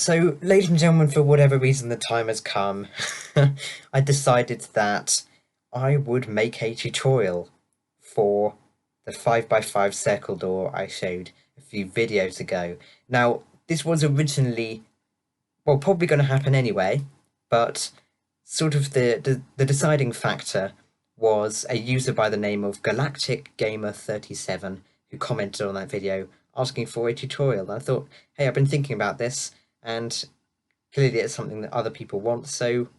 So, ladies and gentlemen, for whatever reason the time has come, I decided that I would make a tutorial for the 5x5 circle door I showed a few videos ago. Now, this was originally, well, probably going to happen anyway, but sort of the deciding factor was a user by the name of Galactic Gamer 37 who commented on that video asking for a tutorial. And I thought, hey, I've been thinking about this, and clearly it's something that other people want, so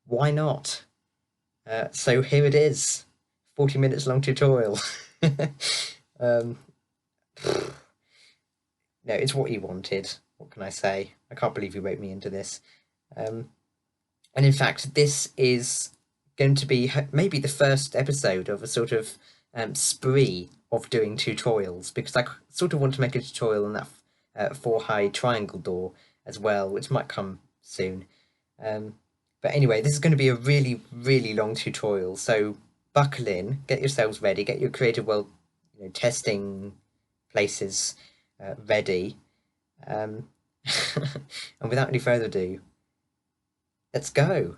why not? So here it is, 40 minutes long tutorial. um, no, it's what he wanted. What can I say? I can't believe he wrote me into this. Um, and in fact, this is going to be maybe the first episode of a sort of spree of doing tutorials, because I sort of want to make a tutorial on that 4 high triangle door as well, which might come soon. But anyway, this is going to be a really, really long tutorial, so buckle in, get yourselves ready, get your creative world testing places ready. And without any further ado, let's go.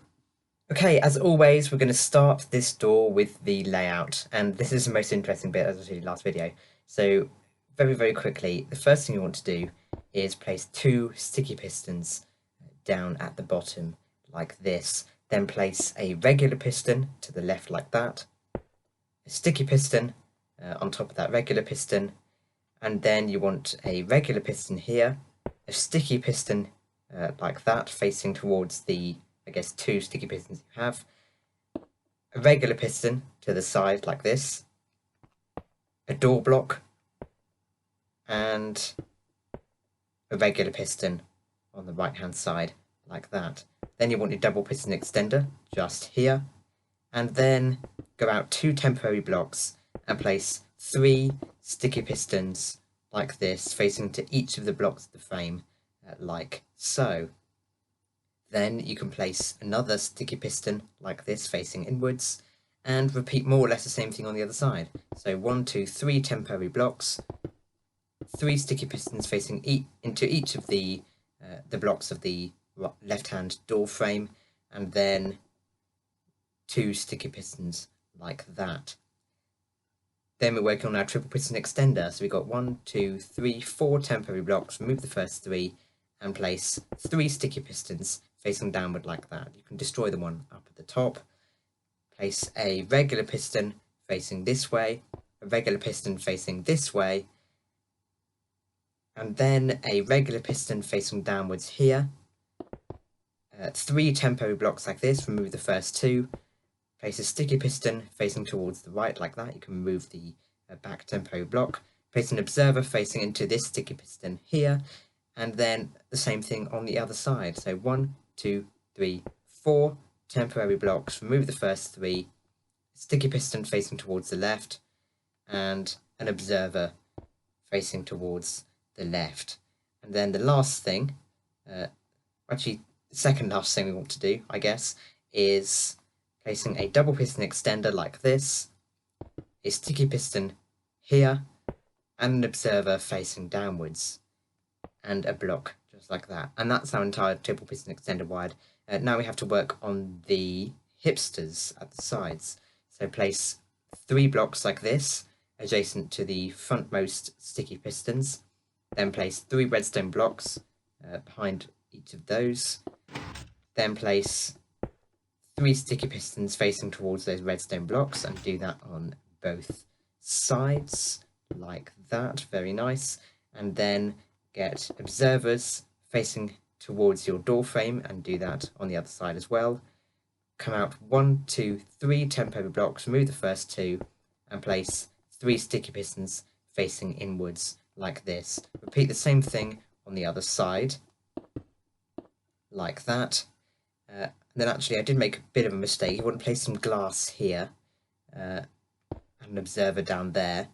Okay, as always, we're going to start this door with the layout, and this is the most interesting bit, as I said in the last video. So, very, very quickly, the first thing you want to do is place 2 sticky pistons down at the bottom, like this. Then place a regular piston to the left, like that. A sticky piston on top of that regular piston, and then you want a regular piston here, a sticky piston like that, facing towards the, I guess, 2 sticky pistons you have, a regular piston to the side like this, a door block, and a regular piston on the right hand side like that. Then you want your double piston extender just here, and then go out 2 temporary blocks and place 3 sticky pistons like this, facing to each of the blocks of the frame like so. Then you can place another sticky piston like this, facing inwards, and repeat more or less the same thing on the other side. So 1, 2, 3 temporary blocks, 3 sticky pistons facing into each of the blocks of the left-hand door frame, and then 2 sticky pistons like that. Then we're working on our triple piston extender. So we've got 1, 2, 3, 4 temporary blocks. Remove the first 3 and place 3 sticky pistons facing downward like that. You can destroy the one up at the top. Place a regular piston facing this way, a regular piston facing this way, and then a regular piston facing downwards here. 3 temporary blocks like this. Remove the first 2. Place a sticky piston facing towards the right like that. You can remove the back temporary block. Place an observer facing into this sticky piston here, and then the same thing on the other side. So 1, 2, 3, 4 temporary blocks. Remove the first 3. Sticky piston facing towards the left, and an observer facing towards the left. And then the last thing, actually the second last thing we want to do, I guess, is placing a double piston extender like this, a sticky piston here, and an observer facing downwards, and a block just like that. And that's our entire triple piston extender wired. Now we have to work on the hipsters at the sides. So place 3 blocks like this, adjacent to the frontmost sticky pistons. Then place 3 redstone blocks behind each of those. Then place 3 sticky pistons facing towards those redstone blocks, and do that on both sides like that. Very nice. And then get observers facing towards your door frame and do that on the other side as well. Come out 1, 2, 3 temporary blocks, remove the first 2, and place 3 sticky pistons facing inwards like this. Repeat the same thing on the other side like that. Then actually I did make a bit of a mistake. You want to place some glass here, and an observer down there,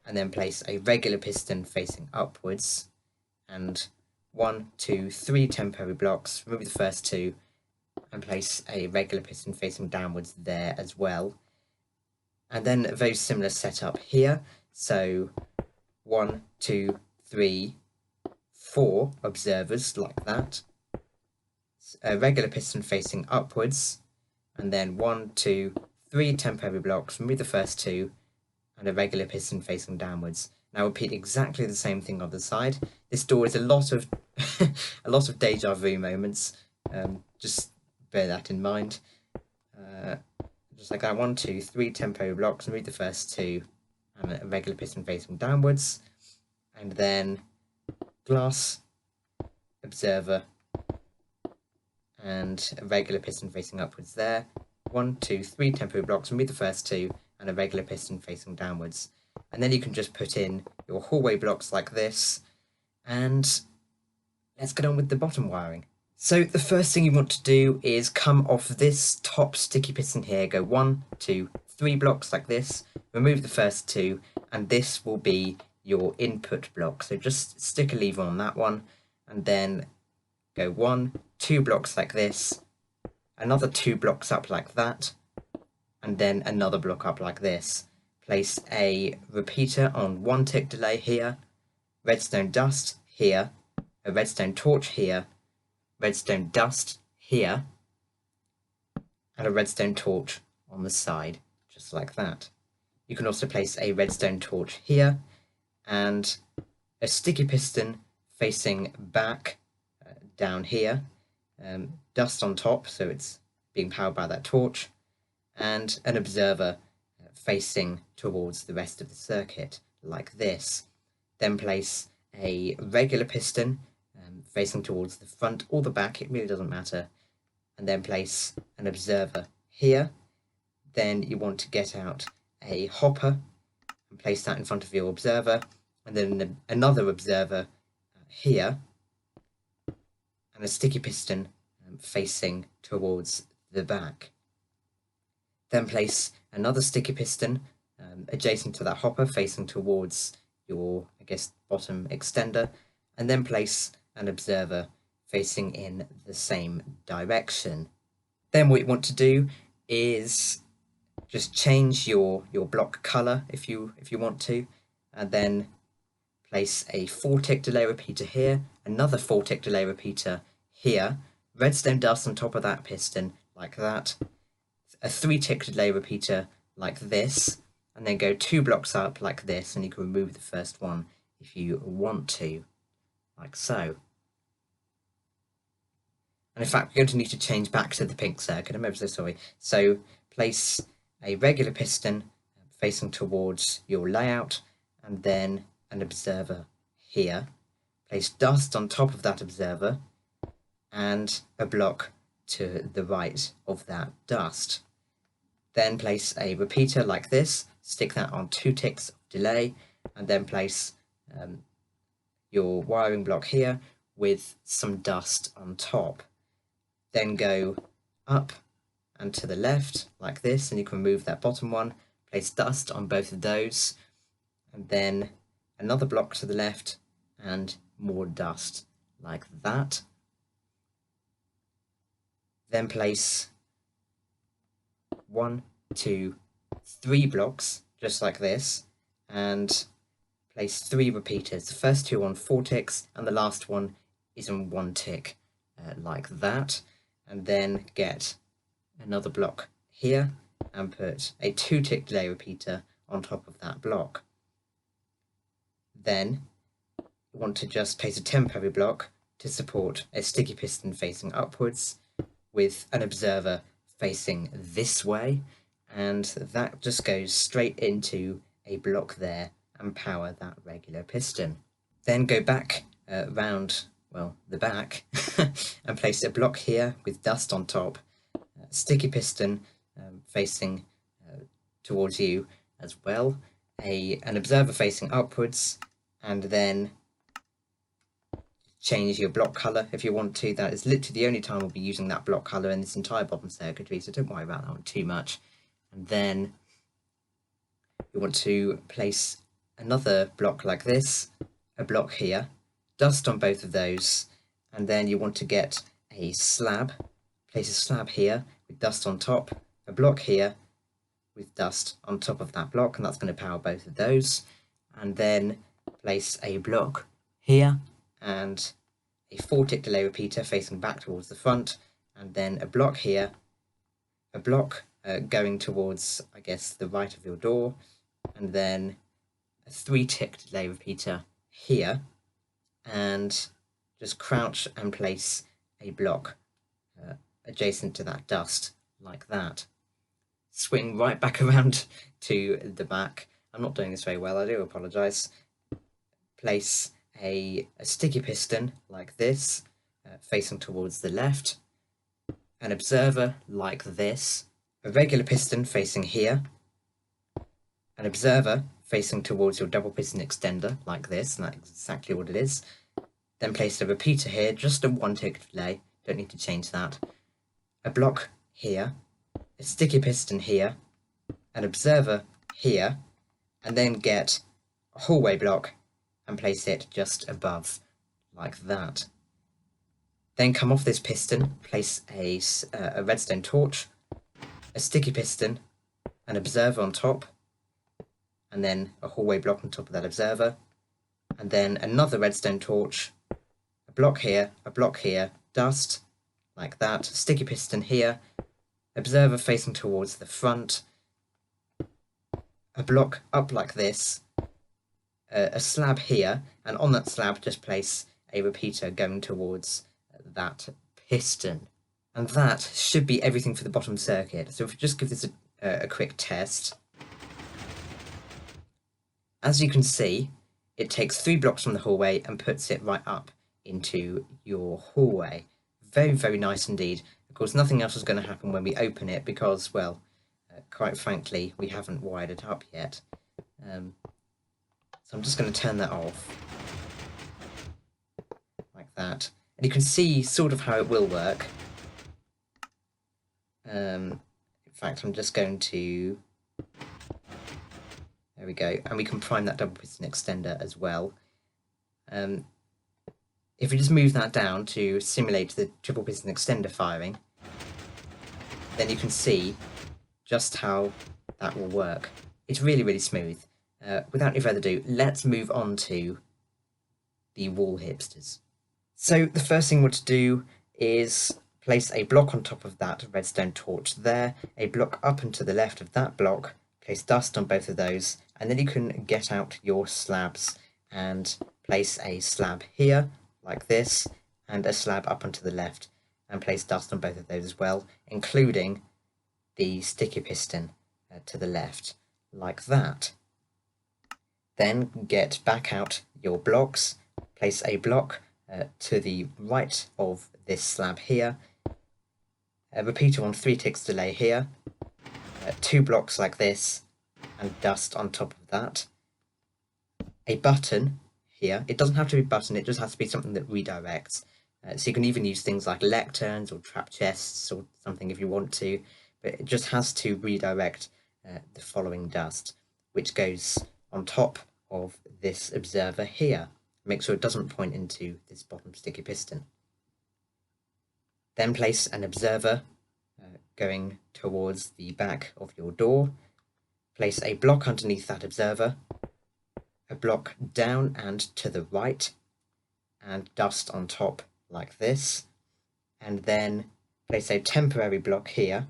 and then place a regular piston facing upwards, and 1, 2, 3 temporary blocks, remove the first 2, and place a regular piston facing downwards there as well. And then a very similar setup here. So 1, 2, 3, 4 observers like that, a regular piston facing upwards, and then 1, 2, 3 temporary blocks, remove the first 2, and a regular piston facing downwards. Now repeat exactly the same thing on the side. This door is a lot of a lot of deja vu moments. Just bear that in mind. Just like that, 1, 2, 3 temporary blocks, remove the first 2, and a regular piston facing downwards, and then glass, observer, and a regular piston facing upwards there. 1, 2, 3 temporary blocks, remove the first 2, and a regular piston facing downwards. And then you can just put in your hallway blocks like this, and let's get on with the bottom wiring. So the first thing you want to do is come off this top sticky piston here, go 1, 2, 3 blocks like this, remove the first 2, and this will be your input block. So just stick a lever on that one, and then go 1, 2 blocks like this, another 2 blocks up like that, and then another block up like this. Place a repeater on 1 tick delay here, redstone dust here, a redstone torch here, redstone dust here, and a redstone torch on the side, just like that. You can also place a redstone torch here, and a sticky piston facing back down here, dust on top, so it's being powered by that torch, and an observer facing towards the rest of the circuit, like this. Then place a regular piston facing towards the front or the back, it really doesn't matter, and then place an observer here. Then you want to get out a hopper and place that in front of your observer, and then another observer here, and a sticky piston facing towards the back. Then place another sticky piston adjacent to that hopper facing towards your, I guess, bottom extender, and then place an observer facing in the same direction. Then what you want to do is just change your block color if you want to, and then place a 4 tick delay repeater here, another 4 tick delay repeater here, redstone dust on top of that piston like that, a 3 tick delay repeater like this, and then go 2 blocks up like this, and you can remove the first one if you want to, like so. And in fact, we're going to need to change back to the pink circuit, I'm ever so sorry. So place a regular piston facing towards your layout, and then an observer here. Place dust on top of that observer, and a block to the right of that dust. Then place a repeater like this, stick that on 2 ticks of delay, and then place your wiring block here with some dust on top. Then go up and to the left like this, and you can remove that bottom one, place dust on both of those, and then another block to the left and more dust like that. Then place 1, 2, 3 blocks just like this, and place 3 repeaters, the first 2 on 4 ticks and the last one is on 1 tick, like that. And then get another block here and put a 2 tick delay repeater on top of that block. Then you want to just place a temporary block to support a sticky piston facing upwards with an observer facing this way, and that just goes straight into a block there and power that regular piston. Then go back round, well, the back and place a block here with dust on top, sticky piston facing towards you as well, an observer facing upwards, and then change your block color if you want to. That is literally the only time we'll be using that block color in this entire bottom circuitry, so don't worry about that one too much. And then you want to place another block like this, a block here, dust on both of those, and then you want to get a slab, place a slab here with dust on top, a block here with dust on top of that block, and that's going to power both of those, and then place a block here and a 4-tick delay repeater facing back towards the front, and then a block here, a block going towards, I guess, the right of your door, and then a 3-tick delay repeater here, and just crouch and place a block adjacent to that dust, like that. Swing right back around to the back. I'm not doing this very well, I do apologise. Place a sticky piston like this, facing towards the left, an observer like this, a regular piston facing here, an observer facing towards your double piston extender like this, and that's exactly what it is. Then place a repeater here, just a 1-tick delay, don't need to change that. A block here, a sticky piston here, an observer here, and then get a hallway block and place it just above, like that. Then come off this piston, place a redstone torch, a sticky piston, an observer on top, and then a hallway block on top of that observer, and then another redstone torch, a block here, dust, like that, sticky piston here, observer facing towards the front, a block up like this, a slab here, and on that slab just place a repeater going towards that piston. And that should be everything for the bottom circuit. So if we just give this a quick test. As you can see, it takes 3 blocks from the hallway and puts it right up into your hallway. Very, very nice indeed. Of course, nothing else is going to happen when we open it because, well, quite frankly, we haven't wired it up yet. So I'm just going to turn that off, like that. And you can see sort of how it will work. In fact, I'm just going to... There we go. And we can prime that double piston extender as well. If we just move that down to simulate the triple piston extender firing, then you can see just how that will work. It's really, really smooth. Without any further ado, let's move on to the wall hipsters. So the first thing we want to do is place a block on top of that redstone torch there, a block up and to the left of that block, place dust on both of those, and then you can get out your slabs and place a slab here, like this, and a slab up and to the left, and place dust on both of those as well, including the sticky piston to the left, like that. Then get back out your blocks, place a block to the right of this slab here, a repeater on 3 ticks delay here, 2 blocks like this, and dust on top of that, a button here. It doesn't have to be a button, it just has to be something that redirects. So you can even use things like lecterns or trap chests or something if you want to, but it just has to redirect the following dust, which goes on top of this observer here. Make sure it doesn't point into this bottom sticky piston. Then place an observer going towards the back of your door. Place a block underneath that observer, a block down and to the right, and dust on top like this. And then place a temporary block here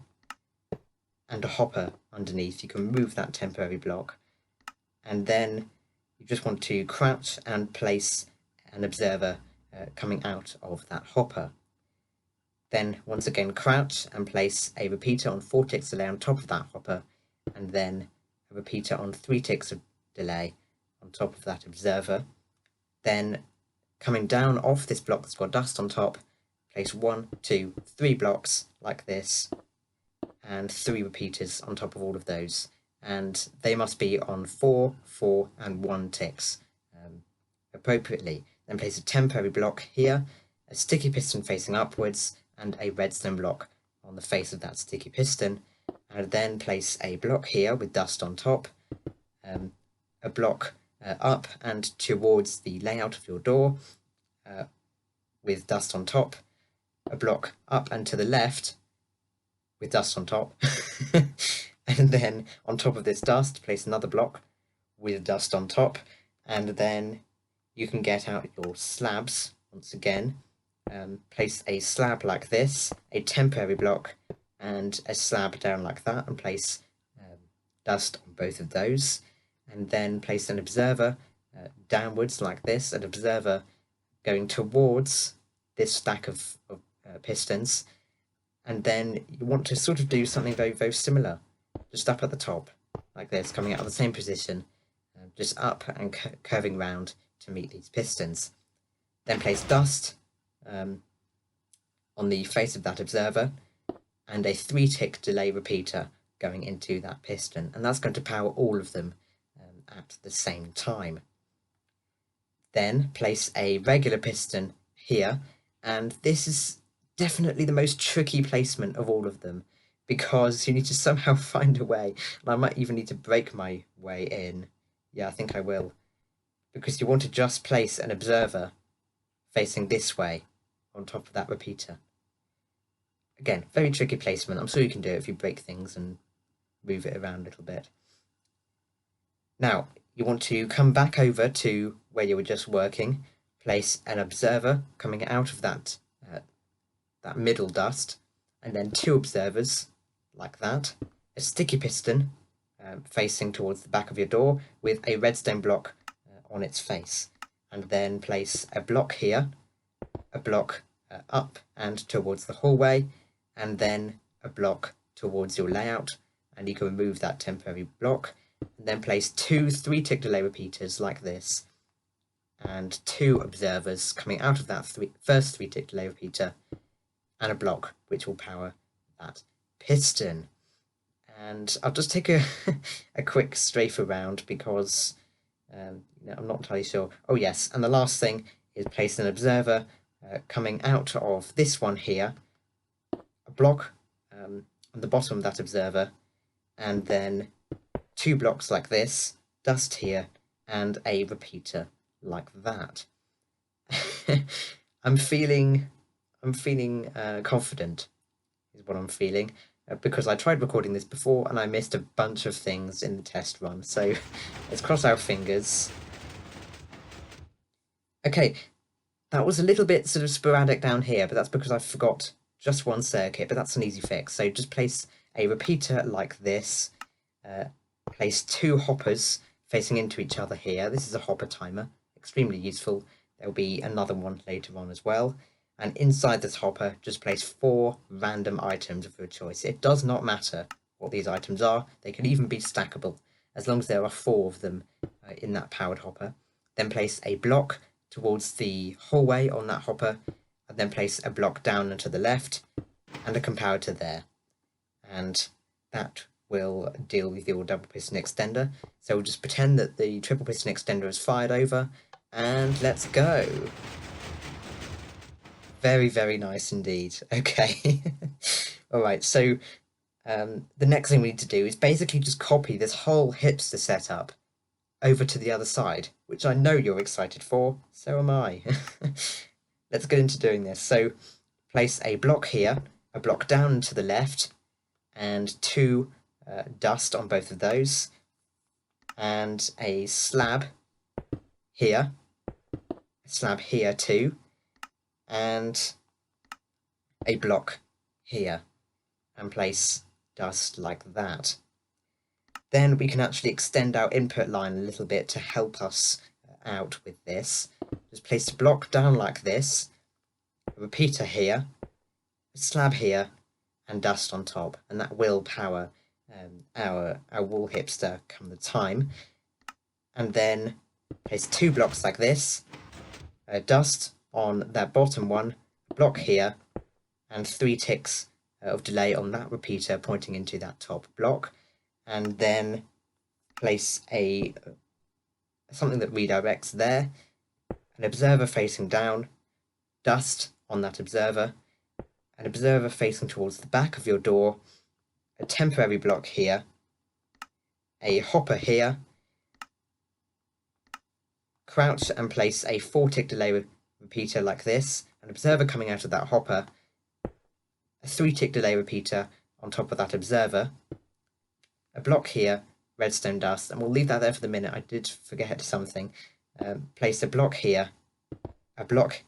and a hopper underneath. You can move that temporary block, and then you just want to crouch and place an observer coming out of that hopper. Then once again crouch and place a repeater on 4 ticks delay on top of that hopper, and then a repeater on 3 ticks of delay on top of that observer. Then coming down off this block that's got dust on top, place 1, 2, 3 blocks like this, and 3 repeaters on top of all of those. And they must be on 4, 4, and 1 ticks appropriately. Then place a temporary block here, a sticky piston facing upwards, and a redstone block on the face of that sticky piston. And then place a block here with dust on top, a block up and towards the layout of your door with dust on top, a block up and to the left with dust on top, and then on top of this dust place another block with dust on top, and then you can get out your slabs once again. Place a slab like this, a temporary block, and a slab down like that, and place dust on both of those, and then place an observer downwards like this, an observer going towards this stack of pistons, and then you want to sort of do something very, very similar, just up at the top like this, coming out of the same position, just up and curving round to meet these pistons. Then place dust on the face of that observer, and a 3-tick delay repeater going into that piston, and that's going to power all of them at the same time. Then place a regular piston here, and this is definitely the most tricky placement of all of them, because you need to somehow find a way, and I might even need to break my way in. Yeah, I think I will, because you want to just place an observer facing this way on top of that repeater. Again, very tricky placement. I'm sure you can do it if you break things and move it around a little bit. Now, you want to come back over to where you were just working, place an observer coming out of that middle dust, and then 2 observers like that, a sticky piston facing towards the back of your door with a redstone block on its face, and then place a block here, a block up and towards the hallway, and then a block towards your layout, and you can remove that temporary block, and then place 2 3-tick delay repeaters like this, and 2 observers coming out of that first 3-tick delay repeater, and a block which will power that piston. And I'll just take a quick strafe around because I'm not entirely sure. Oh yes, and the last thing is place an observer coming out of this one here, a block on the bottom of that observer, and then 2 blocks like this, dust here, and a repeater like that. I'm feeling confident, is what I'm feeling, because I tried recording this before and I missed a bunch of things in the test run. So let's cross our fingers. Okay, that was a little bit sort of sporadic down here, but that's because I forgot just one circuit, but that's an easy fix. So just place a repeater like this, place 2 hoppers facing into each other here. This is a hopper timer, extremely useful. There'll be another one later on as well. And inside this hopper, just place 4 random items of your choice. It does not matter what these items are. They can even be stackable, as long as there are 4 of them in that powered hopper. Then place a block towards the hallway on that hopper, and then place a block down and to the left, and a comparator there. And that will deal with your double piston extender. So we'll just pretend that the triple piston extender is fired over, and let's go. Very, very nice indeed. Okay. Alright, so the next thing we need to do is basically just copy this whole hipster setup over to the other side, which I know you're excited for, so am I. Let's get into doing this. So place a block here, a block down to the left, and 2 dust on both of those, and a slab here, too, and a block here, and place dust like that. Then we can actually extend our input line a little bit to help us out with this. Just place a block down like this, a repeater here, a slab here, and dust on top, and that will power our wall hipster come the time. And then place 2 blocks like this, dust on that bottom one, a block here, and 3 ticks of delay on that repeater pointing into that top block, and then place something that redirects there, an observer facing down, dust on that observer, an observer facing towards the back of your door, a temporary block here, a hopper here, crouch and place a 4-tick delay repeater like this, an observer coming out of that hopper, a 3-tick delay repeater on top of that observer, a block here, redstone dust, and we'll leave that there for the minute. I did forget something. place a block here, a block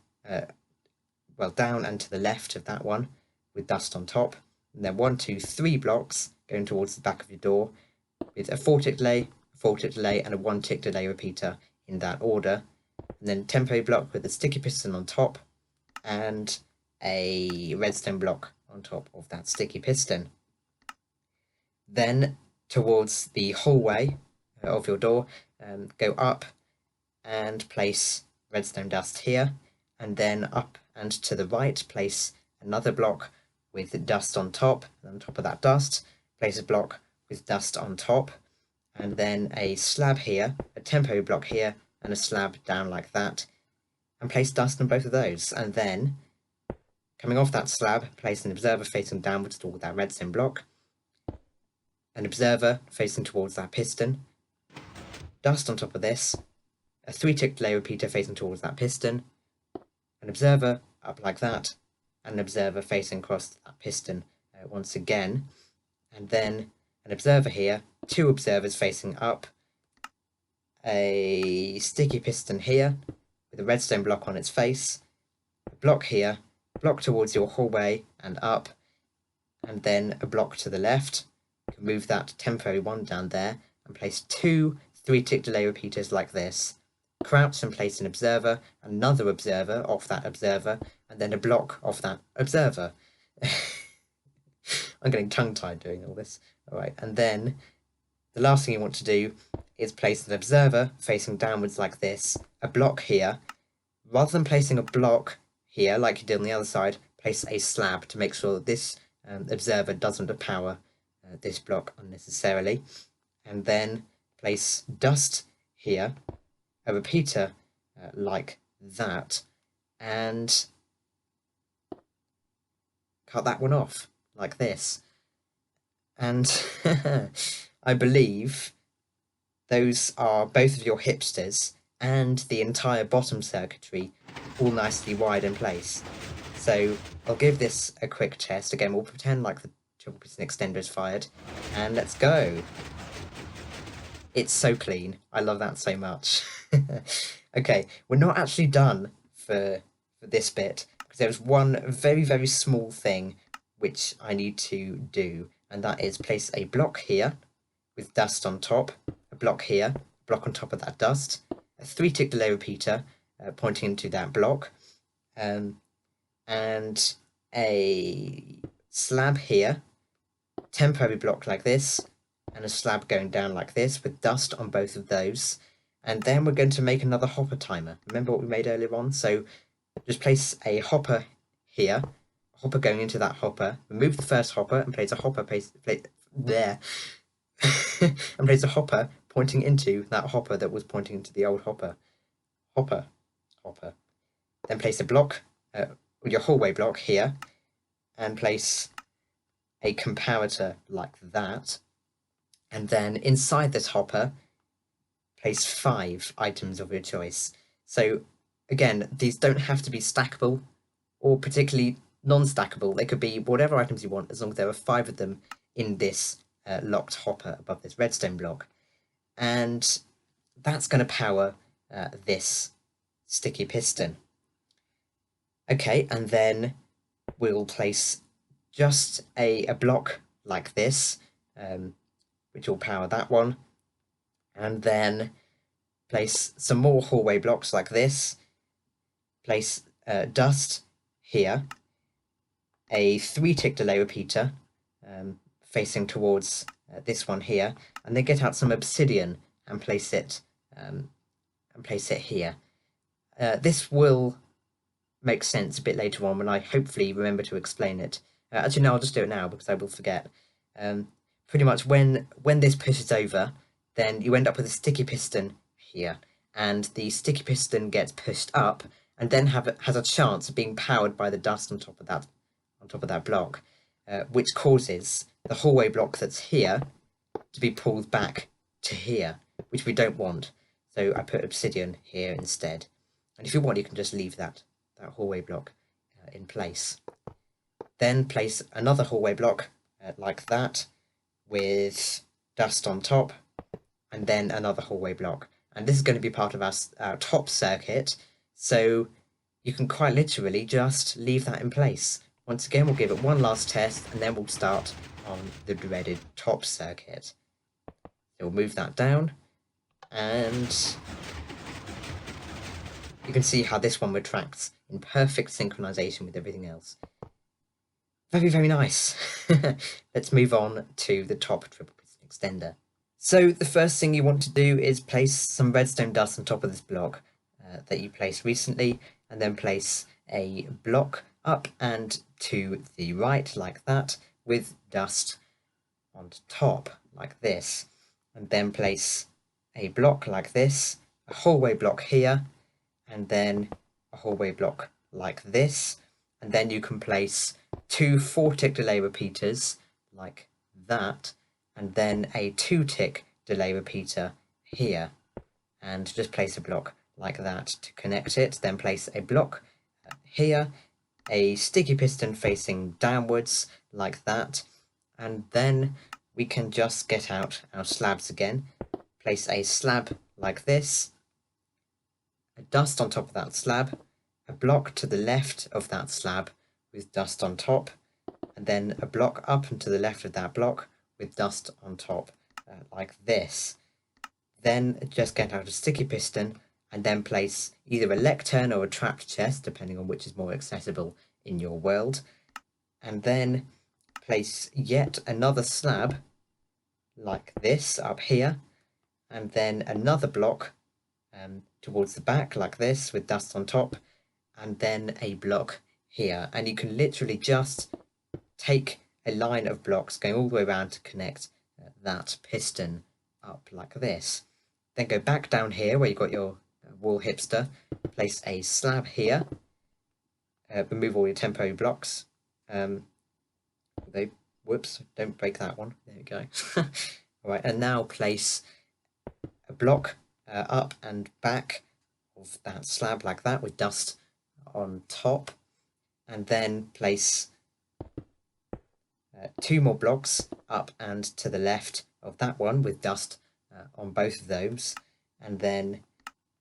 down and to the left of that one with dust on top, and then 1, 2, 3 blocks going towards the back of your door with a 4-tick delay, a 4-tick delay, and a 1-tick delay repeater in that order, and then temporary block with a sticky piston on top and a redstone block on top of that sticky piston. Then towards the hallway of your door, go up and place redstone dust here, and then up and to the right place another block with dust on top, and on top of that dust place a block with dust on top, and then a slab here, a temporary block here, and a slab down like that, and place dust on both of those. And then coming off that slab, place an observer facing downwards toward that redstone block, an observer facing towards that piston, dust on top of this, a 3-tick delay repeater facing towards that piston, an observer up like that, and an observer facing across that piston once again, and then an observer here, 2 observers facing up, a sticky piston here with a redstone block on its face, a block here, block towards your hallway and up, and then a block to the left. You can move that temporary one down there and place 2 3-tick delay repeaters like this. Crouch and place an observer, another observer off that observer, and then a block off that observer. I'm getting tongue-tied doing all this. Alright, and then the last thing you want to do is place an observer facing downwards like this, a block here. Rather than placing a block here like you did on the other side, place a slab to make sure that this observer doesn't power this block unnecessarily. And then place dust here, a repeater like that, and cut that one off like this. And I believe those are both of your hipsters and the entire bottom circuitry all nicely wired in place. So I'll give this a quick test. Again, we'll pretend like the triple piston extender is fired, and let's go. It's so clean. I love that so much. Okay, we're not actually done for this bit, because there was one very, very small thing which I need to do, and that is place a block here with dust on top, a block here, a block on top of that dust, a 3-tick delay repeater pointing into that block, and a slab here, temporary block like this, and a slab going down like this with dust on both of those. And then we're going to make another hopper timer. Remember what we made earlier on? So just place a hopper here, a hopper going into that hopper, remove the first hopper and place a hopper there, and place a hopper pointing into that hopper that was pointing into the old hopper. Hopper. Then place a block, your hallway block here, and place a comparator like that. And then inside this hopper, place 5 items of your choice. So again, these don't have to be stackable or particularly non-stackable. They could be whatever items you want, as long as there are 5 of them in this locked hopper above this redstone block. And that's going to power this sticky piston. Okay, and then we'll place just a block like this, which will power that one, and then place some more hallway blocks like this, place dust here, a 3-tick delay repeater facing towards this one here, and then get out some obsidian and place it here. This will make sense a bit later on when I hopefully remember to explain it. Actually, no, I'll just do it now because I will forget. Pretty much when this pushes over, then you end up with a sticky piston here, and the sticky piston gets pushed up and then has a chance of being powered by the dust on top of that block, which causes the hallway block that's here to be pulled back to here, which we don't want. So I put obsidian here instead, and if you want, you can just leave that hallway block in place. Then place another hallway block like that with dust on top, and then another hallway block, and this is going to be part of our top circuit, so you can quite literally just leave that in place. Once again, we'll give it one last test, and then we'll start on the dreaded top circuit. So we'll move that down, and you can see how this one retracts in perfect synchronization with everything else. Very, very nice. Let's move on to the top triple piston extender. So the first thing you want to do is place some redstone dust on top of this block that you placed recently, and then place a block up and to the right like that with dust on top like this, and then place a block like this, a hallway block here, and then a hallway block like this, and then you can place 2 4-tick delay repeaters like that, and then a 2-tick delay repeater here, and just place a block like that to connect it. Then place a block here, a sticky piston facing downwards like that, and then we can just get out our slabs again. Place a slab like this, a dust on top of that slab, a block to the left of that slab with dust on top, and then a block up and to the left of that block with dust on top like this. Then just get out a sticky piston and then place either a lectern or a trapped chest, depending on which is more accessible in your world, and then place yet another slab like this up here, and then another block towards the back like this with dust on top, and then a block here. And you can literally just take a line of blocks going all the way around to connect that piston up like this. Then go back down here where you've got your wall hipster, place a slab here, remove all your temporary blocks. Whoops, don't break that one. There we go. Alright, and now place a block up and back of that slab like that with dust on top, and then place 2 more blocks up and to the left of that one with dust on both of those, and then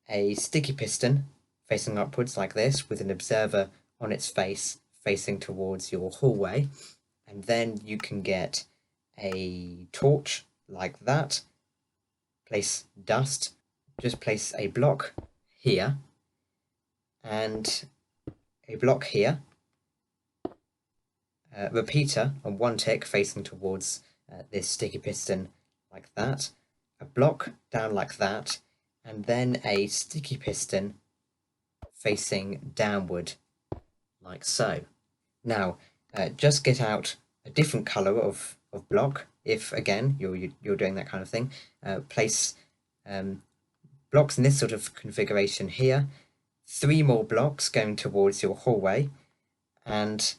a sticky piston facing upwards like this with an observer on its face facing towards your hallway, and then you can get a torch like that, place dust, just place a block here and a block here, repeater on 1 tick facing towards this sticky piston like that, a block down like that, and then a sticky piston facing downward like so. Now just get out a different color of block if again you're doing that kind of thing. Place blocks in this sort of configuration here, 3 more blocks going towards your hallway, and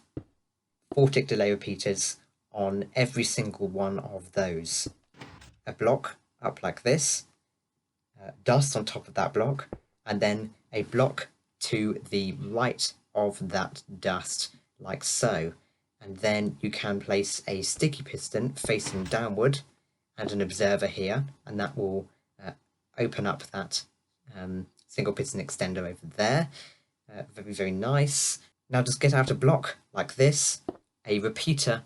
4-tick delay repeaters on every single one of those. A block up like this, dust on top of that block, and then a block to the right of that dust like so. And then you can place a sticky piston facing downward and an observer here, and that will open up that single piston extender over there. Very, very nice. Now just get out a block like this, a repeater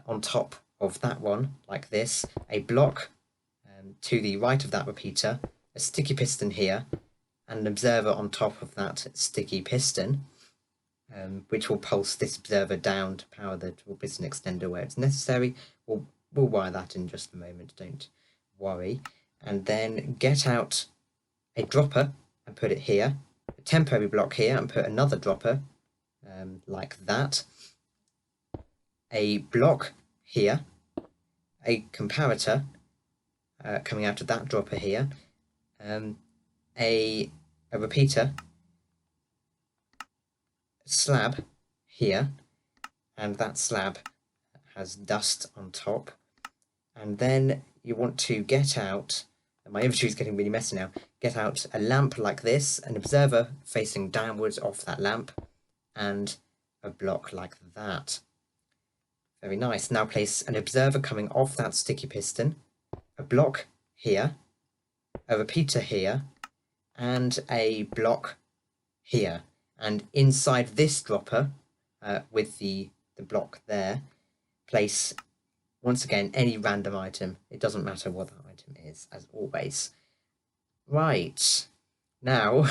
on top of that one like this, a block to the right of that repeater, a sticky piston here, and an observer on top of that sticky piston, which will pulse this observer down to power the dual piston extender where it's necessary. We'll wire that in just a moment, don't worry. And then get out a dropper and put it here, a temporary block here and put another dropper like that, a block here, a comparator coming out of that dropper here, a repeater, slab here, and that slab has dust on top. And then you want to get out, and my inventory is getting really messy now, get out a lamp like this, an observer facing downwards off that lamp, and a block like that. Very nice. Now place an observer coming off that sticky piston, a block here, a repeater here, and a block here. And inside this dropper, with the block there, place, once again, any random item. It doesn't matter what the item is, as always. Right, now,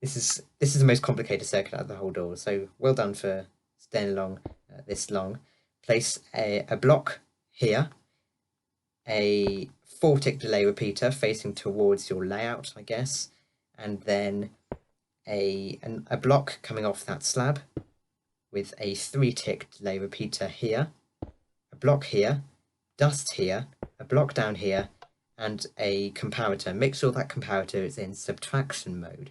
this is the most complicated circuit out of the whole door, so well done for staying along this long. Place a block here, a 4-tick delay repeater facing towards your layout, I guess, and then a block coming off that slab with a 3-tick delay repeater here, a block here, dust here, a block down here, and a comparator. Make sure that comparator is in subtraction mode.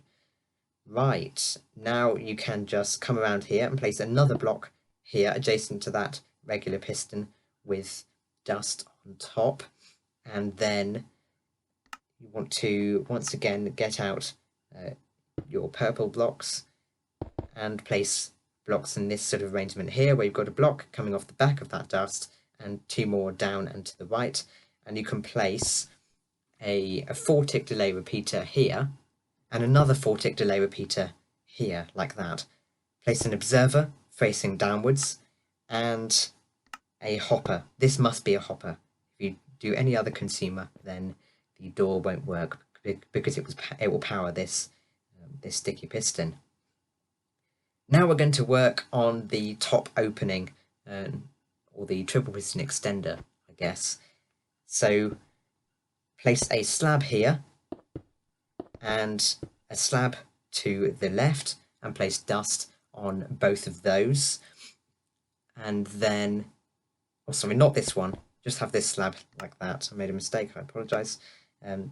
Right, now you can just come around here and place another block here adjacent to that regular piston with dust on top, and then you want to once again get out your purple blocks and place blocks in this sort of arrangement here, where you've got a block coming off the back of that dust and 2 more down and to the right, and you can place a 4-tick delay repeater here and another 4-tick delay repeater here, like that. Place an observer facing downwards and a hopper. This must be a hopper. If you do any other consumer, then the door won't work, because it will power this this sticky piston. Now we're going to work on the top opening, or the triple piston extender, I guess. So place a slab here and a slab to the left, and place dust on both of those. And then, oh sorry, not this one, just have this slab like that. I made a mistake, I apologise. So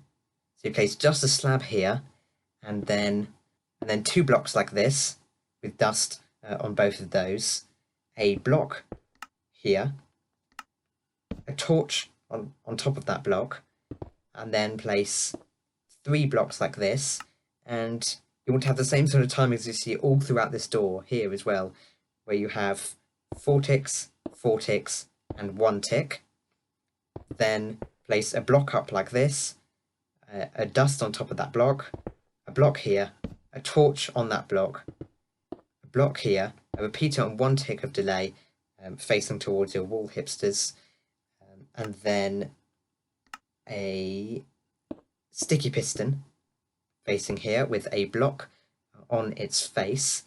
you place just a slab here, and then 2 blocks like this with dust on both of those, a block here, a torch on top of that block, and then place 3 blocks like this. And you want to have the same sort of timing as you see all throughout this door here as well, where you have 4 ticks, 4 ticks, and 1 tick. Then place a block up like this, a dust on top of that block, a block here, a torch on that block, a block here, a repeater on 1 tick of delay facing towards your wall hipsters, and then a sticky piston facing here with a block on its face.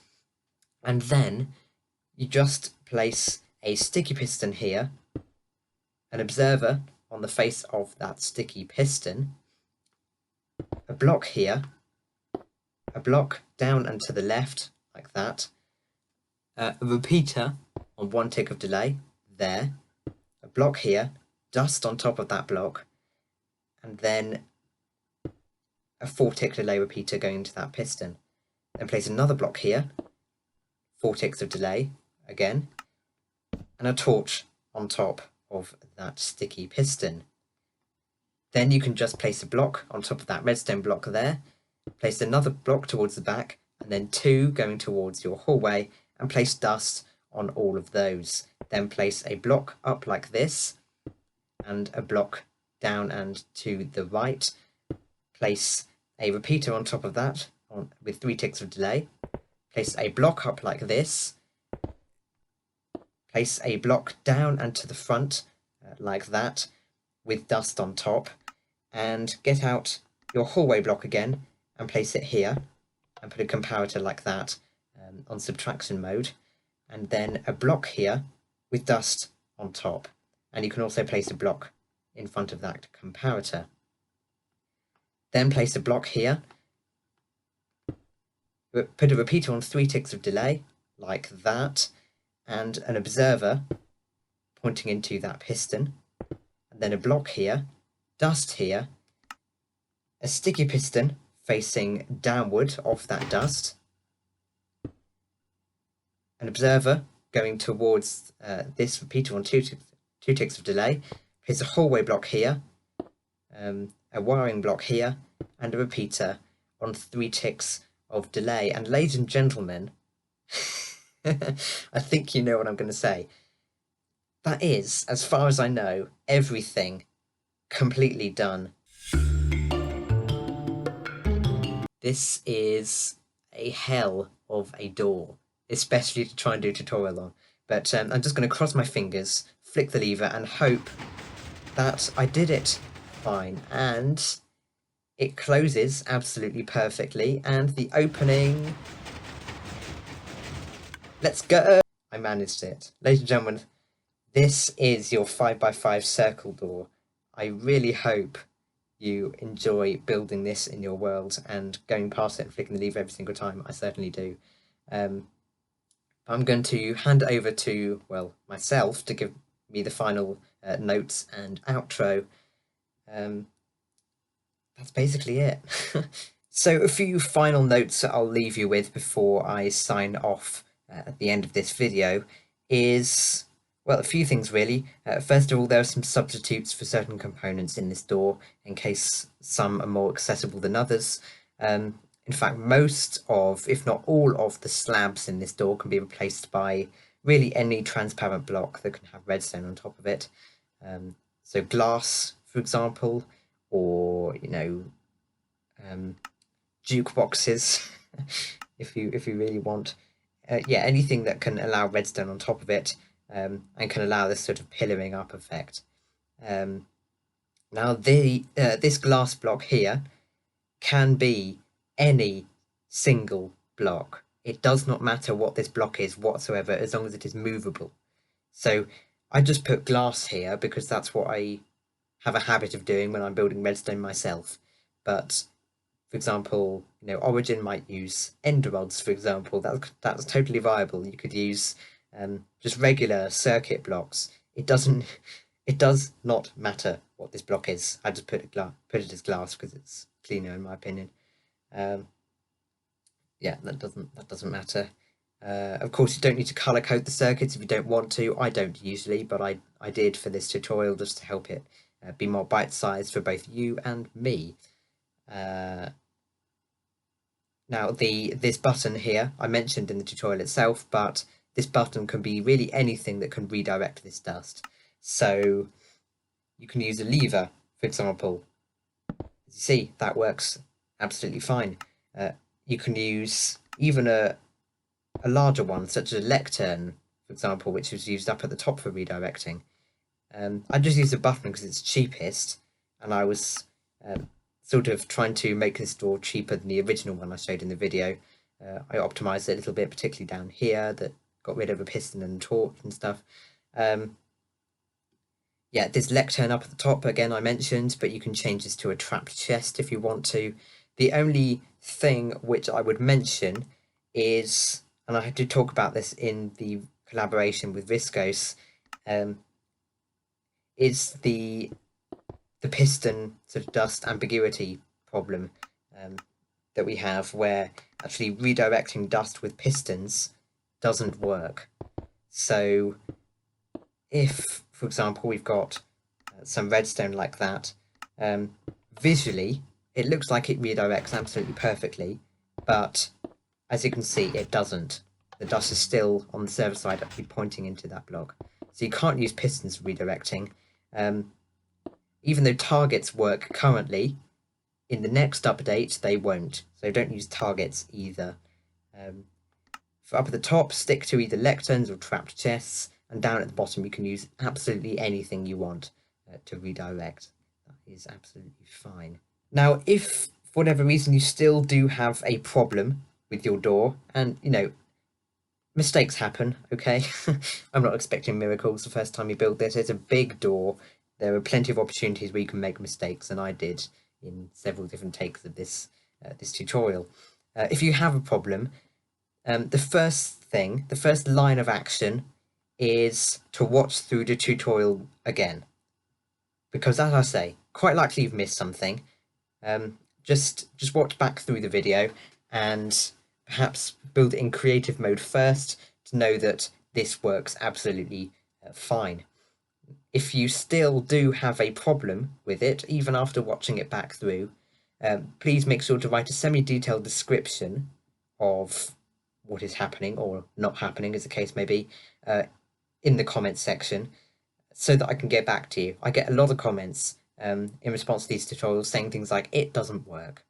And then you just place a sticky piston here, an observer on the face of that sticky piston, a block here, a block down and to the left like that, a repeater on 1 tick of delay there, a block here, dust on top of that block, and then a 4-tick delay repeater going into that piston. Then place another block here, 4 ticks of delay again, and a torch on top of that sticky piston. Then you can just place a block on top of that redstone block there, place another block towards the back, and then 2 going towards your hallway, and place dust on all of those. Then place a block up like this, and a block down and to the right. Place a repeater on top of that with 3 ticks of delay. Place a block up like this. Place a block down and to the front like that with dust on top. And get out your hallway block again and place it here. And put a comparator like that on subtraction mode. And then a block here with dust on top. And you can also place a block in front of that comparator. Then place a block here, put a repeater on 3 ticks of delay, like that, and an observer pointing into that piston, and then a block here, dust here, a sticky piston facing downward off that dust, an observer going towards this repeater on 2 ticks of delay, place a hallway block here, a wiring block here, and a repeater on 3 ticks of delay. And ladies and gentlemen, I think you know what I'm going to say. That is, as far as I know, everything completely done. this is a hell of a door, especially to try and do a tutorial on. But I'm just going to cross my fingers, flick the lever, and hope that I did it fine. And it closes absolutely perfectly, and the opening... Let's go! I managed it. Ladies and gentlemen, this is your 5x5 circle door. I really hope you enjoy building this in your world and going past it and flicking the lever every single time. I certainly do. I'm going to hand over to, well, myself to give me the final notes and outro. That's basically it. So a few final notes that I'll leave you with before I sign off at the end of this video is, well, a few things really. First of all, there are some substitutes for certain components in this door in case some are more accessible than others. In fact, most of, if not all of the slabs in this door can be replaced by really any transparent block that can have redstone on top of it. So glass, for example, or, you know, jukeboxes, if you really want. Yeah, anything that can allow redstone on top of it, and can allow this sort of pillaring up effect. Now, this glass block here can be any single block. It does not matter what this block is whatsoever, as long as it is movable. So I just put glass here because that's what I have a habit of doing when I'm building redstone myself. But for example, you know, Origin might use ender rods, for example. That's totally viable. You could use just regular circuit blocks. It does not matter what this block is. I just put it as glass because it's cleaner in my opinion. Yeah, that doesn't matter. Of course, you don't need to color code the circuits if you don't want to. I don't usually, but I did for this tutorial just to help it be more bite-sized for both you and me. Now, this button here, I mentioned in the tutorial itself, but this button can be really anything that can redirect this dust. So you can use a lever, for example. As you see, that works absolutely fine. You can use even a larger one, such as a Lectern, for example, which was used up at the top for redirecting. I just used a button because it's cheapest, and I was sort of trying to make this door cheaper than the original one I showed in the video. I optimized it a little bit, particularly down here, that got rid of a piston and a torch and stuff. Yeah, this Lectern up at the top, again, I mentioned, but you can change this to a trapped chest if you want to. The only thing which I would mention is, and I had to talk about this in the collaboration with Viscose, is the piston sort of dust ambiguity problem that we have, where actually redirecting dust with pistons doesn't work. So if, for example, we've got some redstone like that, visually it looks like it redirects absolutely perfectly, but as you can see, it doesn't. The dust is still on the server side actually pointing into that block. So you can't use pistons for redirecting. Even though targets work currently, in the next update they won't. So don't use targets either. For up at the top, stick to either lecterns or trapped chests, and down at the bottom you can use absolutely anything you want to redirect. That is absolutely fine. Now, if for whatever reason you still do have a problem with your door, and you know, mistakes happen, okay? I'm not expecting miracles the first time you build this. It's a big door. There are plenty of opportunities where you can make mistakes, and I did in several different takes of this tutorial. If you have a problem, the first line of action is to watch through the tutorial again. Because as I say, quite likely you've missed something. Just watch back through the video and perhaps build it in creative mode first to know that this works absolutely fine. If you still do have a problem with it, even after watching it back through, please make sure to write a semi-detailed description of what is happening or not happening, as the case may be, in the comments section, so that I can get back to you. I get a lot of comments in response to these tutorials saying things like, it doesn't work.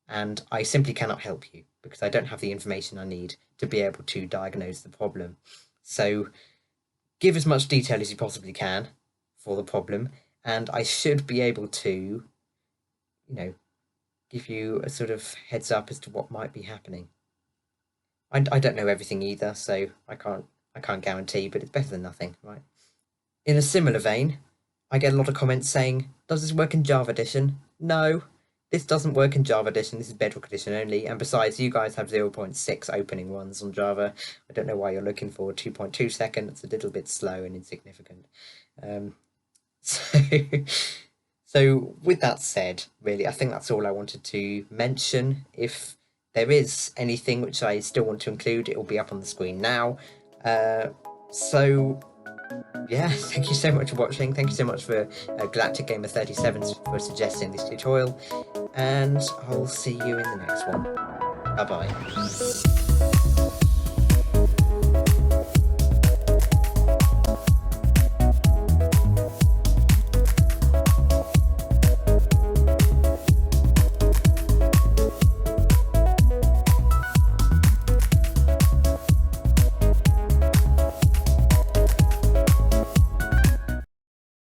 and I simply cannot help you because I don't have the information I need to be able to diagnose the problem. So give as much detail as you possibly can for the problem, and I should be able to, give you a sort of heads up as to what might be happening. I don't know everything either, so I can't guarantee, but it's better than nothing, right? In a similar vein, I get a lot of comments saying, does this work in Java Edition? No, this doesn't work in Java Edition, this is Bedrock Edition only, and besides, you guys have 0.6 opening ones on Java. I don't know why you're looking for 2.2 second, it's a little bit slow and insignificant. So with that said, really, I think that's all I wanted to mention. If there is anything which I still want to include, it will be up on the screen now. So yeah, thank you so much for watching. Thank you so much for Galactic Gamer 37 for suggesting this tutorial, and I'll see you in the next one. Bye bye.